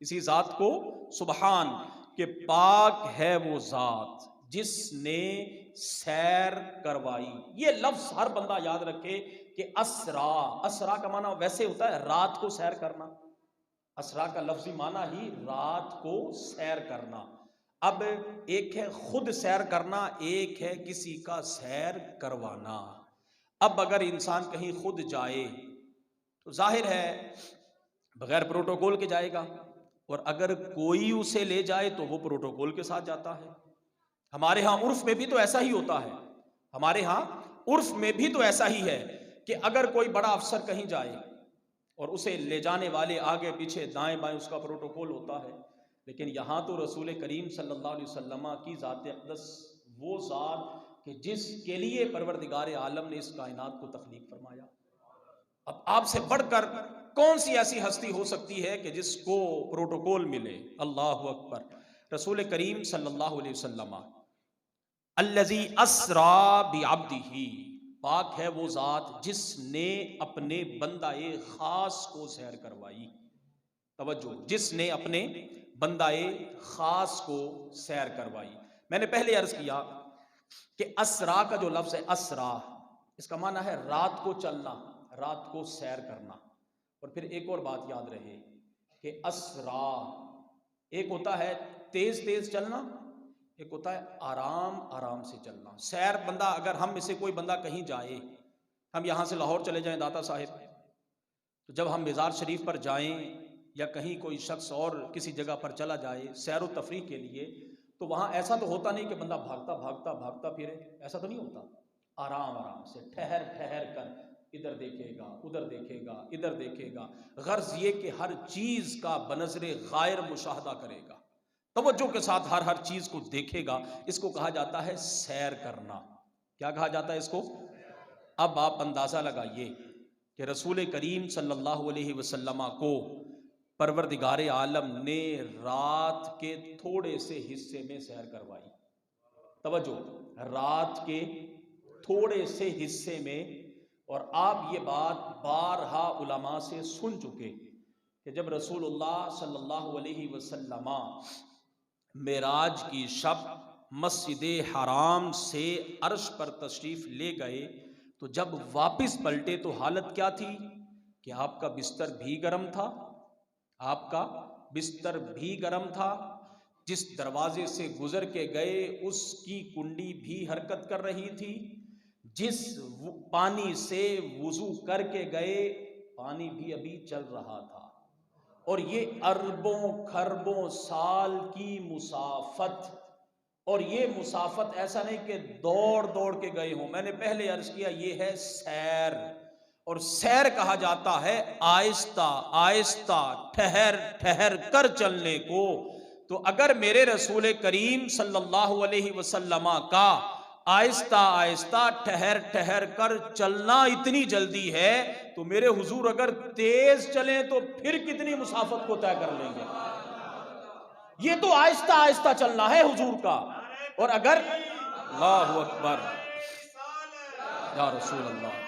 اسی ذات کو سبحان کہ پاک ہے وہ ذات جس نے سیر کروائی. یہ لفظ ہر بندہ یاد رکھے کہ اسرا، اسرا کا معنی ویسے ہوتا ہے رات کو سیر کرنا. اسرا کا لفظی معنی ہی رات کو سیر کرنا. اب ایک ہے خود سیر کرنا، ایک ہے کسی کا سیر کروانا. اب اگر انسان کہیں خود جائے تو ظاہر ہے بغیر پروٹوکول کے جائے گا، اور اگر کوئی اسے لے جائے تو وہ پروٹوکول کے ساتھ جاتا ہے. ہمارے ہاں عرف میں بھی تو ایسا ہی ہوتا ہے. ہمارے ہاں عرف میں بھی تو ایسا ہی ہے کہ اگر کوئی بڑا افسر کہیں جائے اور اسے لے جانے والے آگے پیچھے دائیں بائیں اس کا پروٹوکول ہوتا ہے. لیکن یہاں تو رسول کریم صلی اللہ علیہ وسلم کی ذات اقدس، وہ ذات کہ جس کے لیے پروردگار عالم نے اس کائنات کو تخلیق فرمایا. اب آپ سے بڑھ کر کون سی ایسی ہستی ہو سکتی ہے کہ جس کو پروٹوکول ملے؟ اللہ اکبر. رسول کریم صلی اللہ علیہ وسلم الذی اسرا بعبدہ، پاک ہے وہ ذات جس نے اپنے بندہ خاص کو سیر کروائی. توجہ، جس نے اپنے بندہ خاص کو سیر کروائی. میں نے پہلے عرض کیا کہ اسرا کا جو لفظ ہے اسرا، اس کا معنی ہے رات کو چلنا، رات کو سیر کرنا. اور پھر ایک اور بات یاد رہے کہ اسرا ایک ہوتا ہے تیز تیز چلنا، ایک ہوتا ہے آرام آرام سے چلنا. سیر بندہ، اگر ہم میں سے کوئی بندہ کہیں جائے، ہم یہاں سے لاہور چلے جائیں داتا صاحب، تو جب ہم مزار شریف پر جائیں یا کہیں کوئی شخص اور کسی جگہ پر چلا جائے سیر و تفریح کے لیے، تو وہاں ایسا تو ہوتا نہیں کہ بندہ بھاگتا بھاگتا بھاگتا پھرے، ایسا تو نہیں ہوتا. آرام آرام سے ٹھہر ٹھہر کر ادھر دیکھے گا ادھر دیکھے گا ادھر دیکھے گا. غرض یہ کہ ہر چیز کا بنظر غائر مشاہدہ کرے گا، توجہ کے ساتھ ہر چیز کو دیکھے گا. اس کو کہا جاتا ہے سیر کرنا. کیا کہا جاتا ہے اس کو؟ اب آپ اندازہ لگائیے کہ رسول کریم صلی اللہ علیہ وسلم کو پروردگار عالم نے رات کے تھوڑے سے حصے میں سیر کروائی. توجہ، رات کے تھوڑے سے حصے میں. اور آپ یہ بات بارہا علماء سے سن چکے کہ جب رسول اللہ صلی اللہ علیہ وسلم معراج کی شب مسجد حرام سے عرش پر تشریف لے گئے تو جب واپس پلٹے تو حالت کیا تھی کہ آپ کا بستر بھی گرم تھا. آپ کا بستر بھی گرم تھا. جس دروازے سے گزر کے گئے اس کی کنڈی بھی حرکت کر رہی تھی. جس پانی سے وضو کر کے گئے پانی بھی ابھی چل رہا تھا. اور یہ اربوں کھربوں سال کی مسافت، اور یہ مسافت ایسا نہیں کہ دوڑ دوڑ کے گئے ہوں. میں نے پہلے عرض کیا یہ ہے سیر، اور سیر کہا جاتا ہے آہستہ آہستہ ٹھہر ٹھہر کر چلنے کو. تو اگر میرے رسول کریم صلی اللہ علیہ وسلم کا آہستہ آہستہ ٹھہر ٹھہر کر چلنا اتنی جلدی ہے تو میرے حضور اگر تیز چلیں تو پھر کتنی مسافت کو طے کر لیں گے. یہ تو آہستہ آہستہ چلنا ہے حضور کا. اور اگر اللہ اکبر یا رسول اللہ،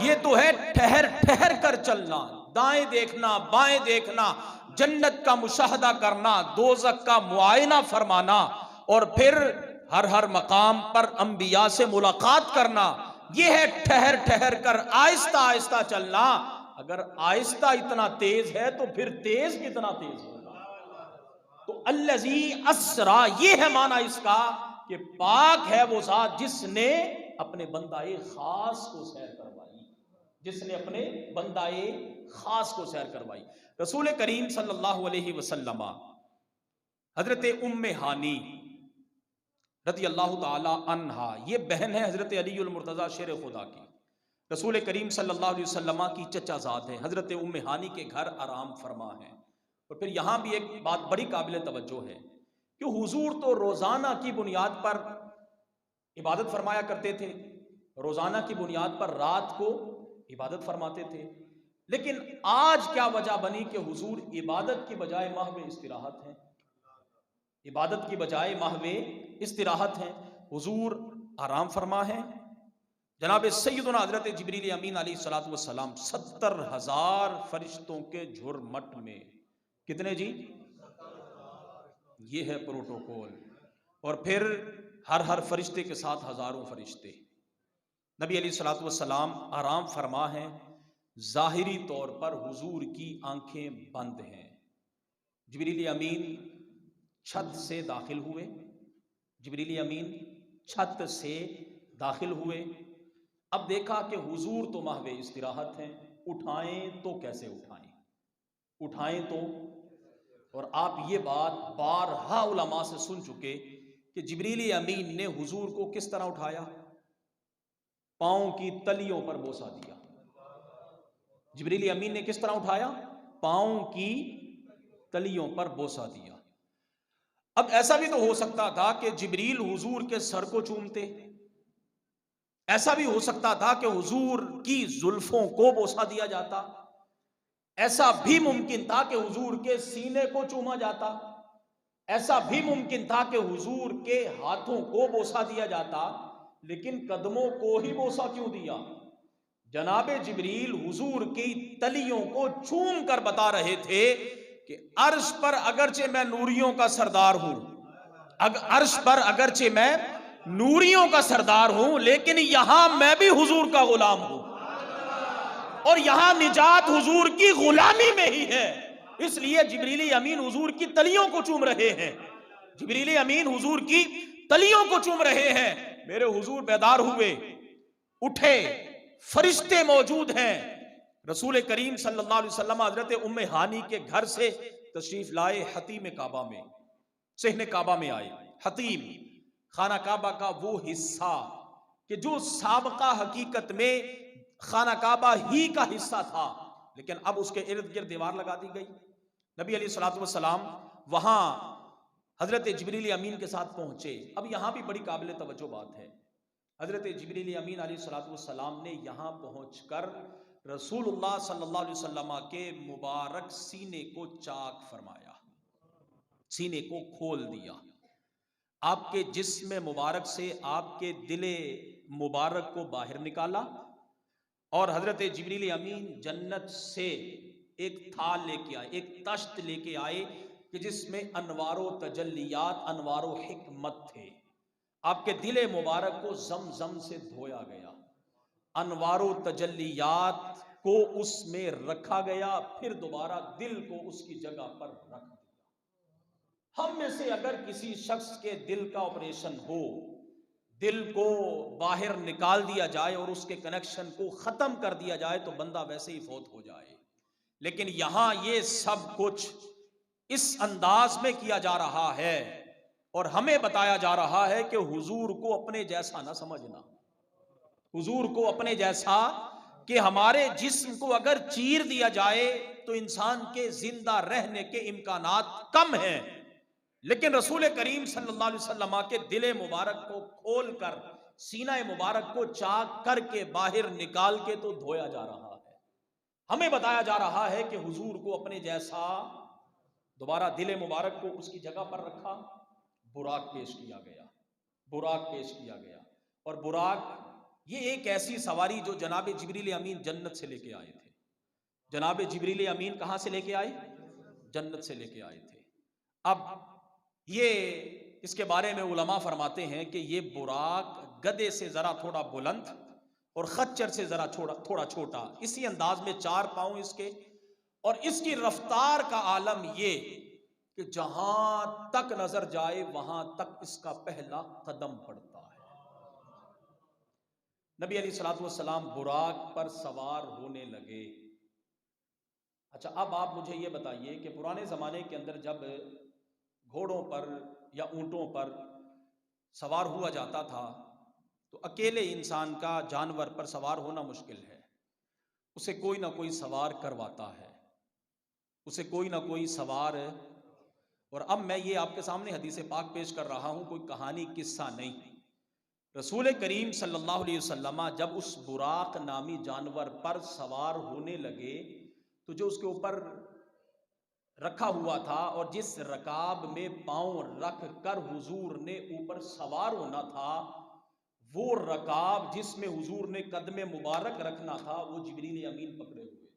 یہ تو ہے ٹھہر ٹھہر کر چلنا، دائیں دیکھنا بائیں دیکھنا، جنت کا مشاہدہ کرنا، دوزخ کا معائنہ فرمانا، اور پھر ہر مقام پر انبیاء سے ملاقات کرنا. یہ ہے ٹھہر ٹھہر کر آہستہ آہستہ چلنا. اگر آہستہ اتنا تیز ہے تو پھر تیز کتنا تیز ہوگا. تو الذی اسرا یہ ہے معنی اس کا کہ پاک ہے وہ ذات جس نے اپنے بندہ خاص کو سیر کروائی، جس نے اپنے بندہ خاص کو سیر کروائی. رسول کریم صلی اللہ علیہ وسلم حضرت ام ہانی رضی اللہ تعالی عنہا، یہ بہن ہے حضرت علی المرتضی شیر خدا کی، رسول کریم صلی اللہ علیہ وسلم کی چچا زاد ہے. حضرت ام ہانی کے گھر آرام فرما ہے. اور پھر یہاں بھی ایک بات بڑی قابل توجہ ہے کہ حضور تو روزانہ کی بنیاد پر عبادت فرمایا کرتے تھے، روزانہ کی بنیاد پر رات کو عبادت فرماتے تھے. لیکن آج کیا وجہ بنی کہ حضور عبادت کی بجائے محو استراحت ہیں، عبادت کی بجائے محو استراحت ہیں. حضور آرام فرما ہیں. جناب سیدنا حضرت جبریل امین علیہ الصلوۃ والسلام 70,000 فرشتوں کے جھرمٹ میں، کتنے جی؟ یہ ہے پروٹوکول. اور پھر ہر فرشتے کے ساتھ ہزاروں فرشتے. نبی علیہ الصلوۃ والسلام آرام فرما ہیں، ظاہری طور پر حضور کی آنکھیں بند ہیں. جبریل امین چھت سے داخل ہوئے، جبریل امین چھت سے داخل ہوئے. اب دیکھا کہ حضور تو محو استراحت ہیں، اٹھائیں تو کیسے اٹھائیں تو. اور آپ یہ بات بارہا علماء سے سن چکے کہ جبریل امین نے حضور کو کس طرح اٹھایا؟ پاؤں کی تلیوں پر بوسہ دیا. جبریل امین نے کس طرح اٹھایا؟ پاؤں کی تلیوں پر بوسہ دیا. اب ایسا بھی تو ہو سکتا تھا کہ جبریل حضور کے سر کو چومتے، ایسا بھی ہو سکتا تھا کہ حضور کی زلفوں کو بوسہ دیا جاتا، ایسا بھی ممکن تھا کہ حضور کے سینے کو چوما جاتا، ایسا بھی ممکن تھا کہ حضور کے ہاتھوں کو بوسہ دیا جاتا. لیکن قدموں کو ہی بوسہ کیوں دیا؟ جناب جبریل حضور کی تلیوں کو چوم کر بتا رہے تھے کہ عرش پر اگرچہ میں نوریوں کا سردار ہوں، عرش پر اگرچہ میں نوریوں کا سردار ہوں، لیکن یہاں میں بھی حضور کا غلام ہوں، اور یہاں نجات حضور کی غلامی میں ہی ہے. اس لیے جبریل امین حضور کی تلیوں کو چوم رہے ہیں، جبریل امین حضور کی تلیوں کو چوم رہے ہیں. میرے حضور بیدار ہوئے، اٹھے، فرشتے موجود ہیں. رسول کریم صلی اللہ علیہ وسلم حضرت ام ہانی کے گھر سے تشریف لائے، حتیم کعبہ میں، صحن کعبہ میں آئے. حتیم خانہ کعبہ کا وہ حصہ کہ جو سابقہ حقیقت میں خانہ کعبہ ہی کا حصہ تھا، لیکن اب اس کے ارد گرد دیوار لگا دی گئی. نبی علیہ الصلوۃ والسلام وہاں حضرت جبریل امین کے ساتھ پہنچے. اب یہاں بھی بڑی قابل توجہ بات ہے. حضرت جبریل امین علیہ الصلوۃ والسلام نے یہاں پہنچ کر رسول اللہ صلی اللہ علیہ وسلم کے مبارک سینے کو چاک فرمایا، سینے کو کھول دیا، آپ کے جسم مبارک سے آپ کے دل مبارک کو باہر نکالا. اور حضرت جبریل امین جنت سے ایک تھال لے کے آئے، ایک تشت لے کے آئے کہ جس میں انوار و تجلیات، انوار و حکمت تھے. آپ کے دل مبارک کو زمزم سے دھویا گیا، انوار و تجلیات کو اس میں رکھا گیا، پھر دوبارہ دل کو اس کی جگہ پر رکھ دیا. ہم میں سے اگر کسی شخص کے دل کا آپریشن ہو، دل کو باہر نکال دیا جائے اور اس کے کنیکشن کو ختم کر دیا جائے تو بندہ ویسے ہی فوت ہو جائے. لیکن یہاں یہ سب کچھ اس انداز میں کیا جا رہا ہے اور ہمیں بتایا جا رہا ہے کہ حضور کو اپنے جیسا نہ سمجھنا، حضور کو اپنے جیسا کہ ہمارے جسم کو اگر چیر دیا جائے تو انسان کے زندہ رہنے کے امکانات کم ہیں، لیکن رسول کریم صلی اللہ علیہ وسلم کے دل مبارک کو کھول کر سینہ مبارک کو چاک کر کے باہر نکال کے تو دھویا جا رہا ہے. ہمیں بتایا جا رہا ہے کہ حضور کو اپنے جیسا، دوبارہ دل مبارک کو اس کی جگہ پر رکھا، براق پیش کیا گیا، براق پیش کیا گیا. اور براق یہ ایک ایسی سواری جو جناب جبریل امین جنت سے لے کے آئے تھے. جناب جبریل امین کہاں سے لے کے آئے؟ جنت سے لے کے آئے تھے. اب یہ اس کے بارے میں علماء فرماتے ہیں کہ یہ براق گدے سے ذرا تھوڑا بلند اور خچر سے ذرا تھوڑا چھوٹا، اسی انداز میں 4 پاؤں اس کے، اور اس کی رفتار کا عالم یہ کہ جہاں تک نظر جائے وہاں تک اس کا پہلا قدم پڑتا ہے. نبی علیہ الصلوۃ والسلام براق پر سوار ہونے لگے. اچھا اب آپ مجھے یہ بتائیے کہ پرانے زمانے کے اندر جب گھوڑوں پر یا اونٹوں پر سوار ہوا جاتا تھا تو اکیلے انسان کا جانور پر سوار ہونا مشکل ہے، اسے کوئی نہ کوئی سوار کرواتا ہے، اسے کوئی نہ کوئی سوار. اور اب میں یہ آپ کے سامنے حدیث پاک پیش کر رہا ہوں، کوئی کہانی قصہ نہیں. رسول کریم صلی اللہ علیہ وسلم جب اس براق نامی جانور پر سوار ہونے لگے تو جو اس کے اوپر رکھا ہوا تھا اور جس رکاب میں پاؤں رکھ کر حضور نے اوپر سوار ہونا تھا، وہ رکاب جس میں حضور نے قدم مبارک رکھنا تھا وہ جبریل امین پکڑے ہوئے.